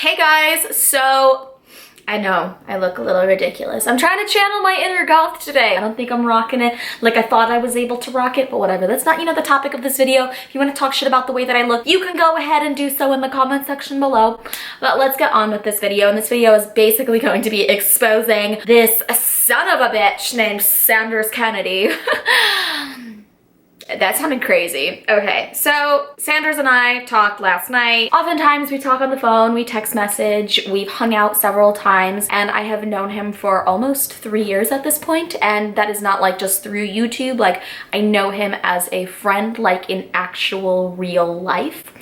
Hey guys, so I know I look a little ridiculous. I'm trying to channel my inner goth today. I don't think I'm rocking it like I thought I was able to rock it, but whatever. That's not, the topic of this video. If you want to talk shit about the way that I look, you can go ahead and do so in the comment section below. But let's get on with this video. And this video is basically going to be exposing this son of a bitch named Sanders Kennedy. That sounded crazy. Okay, so Sanders and I talked last night. Oftentimes we talk on the phone, we text message, we've hung out several times, and I have known him for almost 3 years at this point, and that is not like just through YouTube. Like, I know him as a friend, like in actual real life.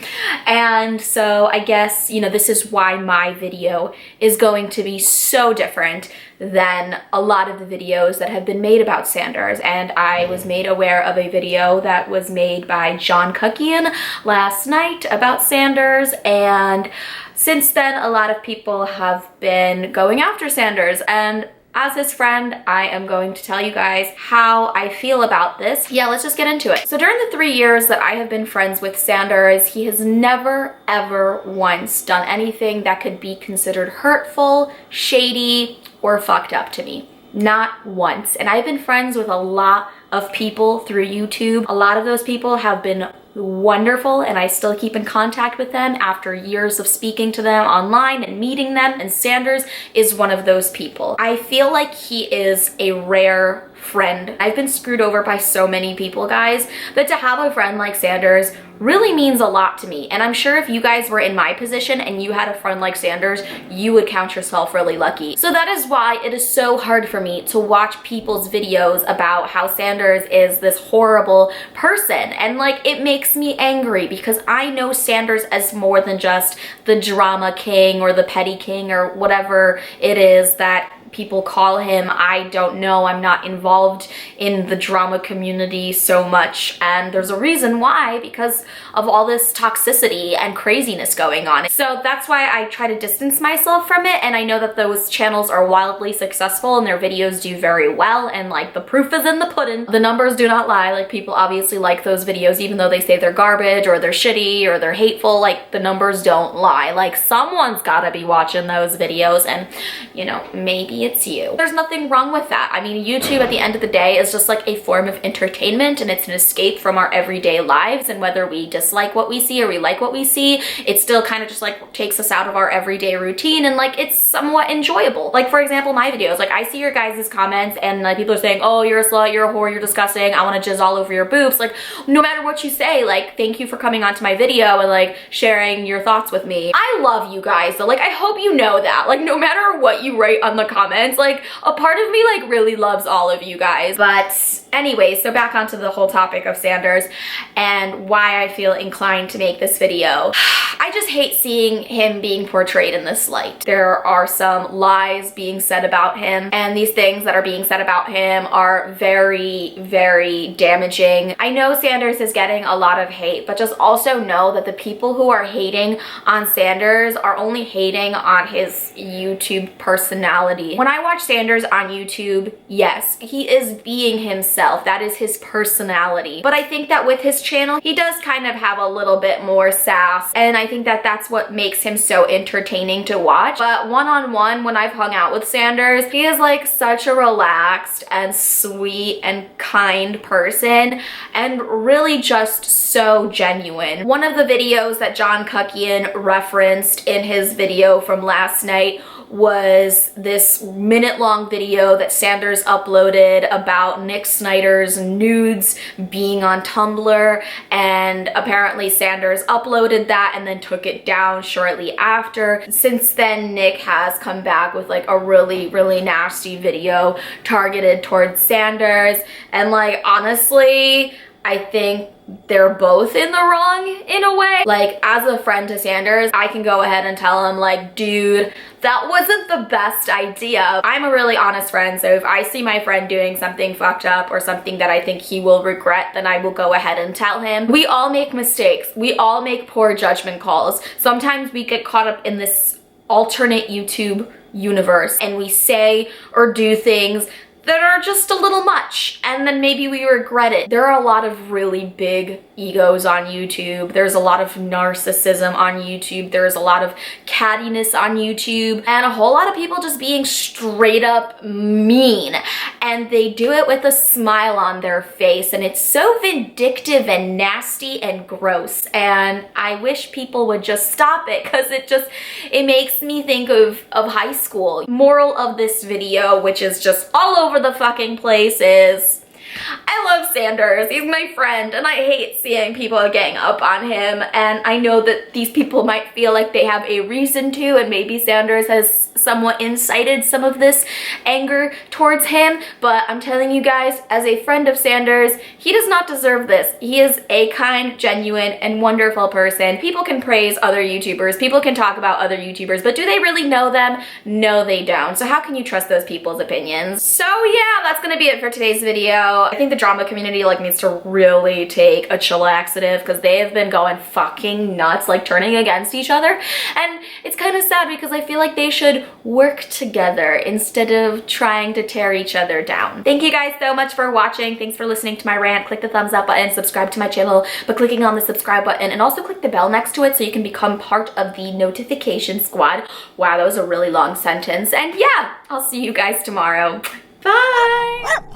And so I guess, this is why my video is going to be so different than a lot of the videos that have been made about Sanders. And I was made aware of a video that was made by John Cookian last night about Sanders, and since then a lot of people have been going after Sanders, and as his friend, I am going to tell you guys how I feel about this. Yeah, let's just get into it. So during the 3 years that I have been friends with Sanders, he has never, ever once done anything that could be considered hurtful, shady, or fucked up to me. Not once. And I've been friends with a lot of people through YouTube. A lot of those people have been wonderful, and I still keep in contact with them after years of speaking to them online and meeting them, and Sanders is one of those people. I feel like he is a rare friend. I've been screwed over by so many people, guys, but to have a friend like Sanders really means a lot to me. And I'm sure if you guys were in my position and you had a friend like Sanders, you would count yourself really lucky. So that is why it is so hard for me to watch people's videos about how Sanders is this horrible person. And like, it makes me angry because I know Sanders as more than just the drama king or the petty king or whatever it is that people call him. I don't know. I'm not involved in the drama community so much, and there's a reason why, because of all this toxicity and craziness going on. So that's why I try to distance myself from it, and I know that those channels are wildly successful and their videos do very well, and like, the proof is in the pudding. The numbers do not lie. Like, people obviously like those videos even though they say they're garbage or they're shitty or they're hateful. Like, the numbers don't lie. Like, someone's gotta be watching those videos, and maybe it's you. There's nothing wrong with that. I mean, YouTube at the end of the day is just like a form of entertainment, and it's an escape from our everyday lives, and whether we dislike what we see or we like what we see, it still kind of just like takes us out of our everyday routine, and like, it's somewhat enjoyable. Like, for example, my videos, like, I see your guys' comments and like, people are saying, oh, you're a slut, you're a whore, you're disgusting, I want to jizz all over your boobs. Like, no matter what you say, like, thank you for coming onto my video and like sharing your thoughts with me. I love you guys, so like, I hope you know that. Like, no matter what you write on the comments, like, a part of me like really loves all of you guys. But anyway, so back onto the whole topic of Sanders and why I feel inclined to make this video. I just hate seeing him being portrayed in this light. There are some lies being said about him, and these things that are being said about him are very, very damaging. I know Sanders is getting a lot of hate, but just also know that the people who are hating on Sanders are only hating on his YouTube personality. When I watch Sanders on YouTube, yes, he is being himself. That is his personality. But I think that with his channel, he does kind of have a little bit more sass, and I think that that's what makes him so entertaining to watch. But one-on-one, when I've hung out with Sanders, he is like such a relaxed and sweet and kind person, and really just so genuine. One of the videos that John Cookian referenced in his video from last night was this minute-long video that Sanders uploaded about Nick Snyder's nudes being on Tumblr, and apparently Sanders uploaded that and then took it down shortly after. Since then, Nick has come back with like a really, really nasty video targeted towards Sanders, and like, honestly, I think they're both in the wrong in a way. Like, as a friend to Sanders, I can go ahead and tell him like, dude, that wasn't the best idea. I'm a really honest friend, so if I see my friend doing something fucked up or something that I think he will regret, then I will go ahead and tell him. We all make mistakes. We all make poor judgment calls. Sometimes we get caught up in this alternate YouTube universe and we say or do things that are just a little much, and then maybe we regret it. There are a lot of really big egos on YouTube. There's a lot of narcissism on YouTube. There's a lot of cattiness on YouTube, and a whole lot of people just being straight up mean. And they do it with a smile on their face, and it's so vindictive and nasty and gross. And I wish people would just stop it, because it makes me think of high school. Moral of this video, which is just all over the fucking place, is I love Sanders. He's my friend, and I hate seeing people gang up on him. And I know that these people might feel like they have a reason to, and maybe Sanders has somewhat incited some of this anger towards him, but I'm telling you guys, as a friend of Sanders, he does not deserve this. He is a kind, genuine, and wonderful person. People can praise other YouTubers, people can talk about other YouTubers, but do they really know them? No, they don't. So how can you trust those people's opinions? So yeah, that's gonna be it for today's video. I think the drama community needs to really take a chillaxative, because they have been going fucking nuts, turning against each other. And it's kind of sad, because I feel like they should work together instead of trying to tear each other down. Thank you guys so much for watching. Thanks for listening to my rant. Click the thumbs up button, subscribe to my channel by clicking on the subscribe button, and also click the bell next to it so you can become part of the notification squad. Wow, that was a really long sentence. And yeah, I'll see you guys tomorrow. Bye!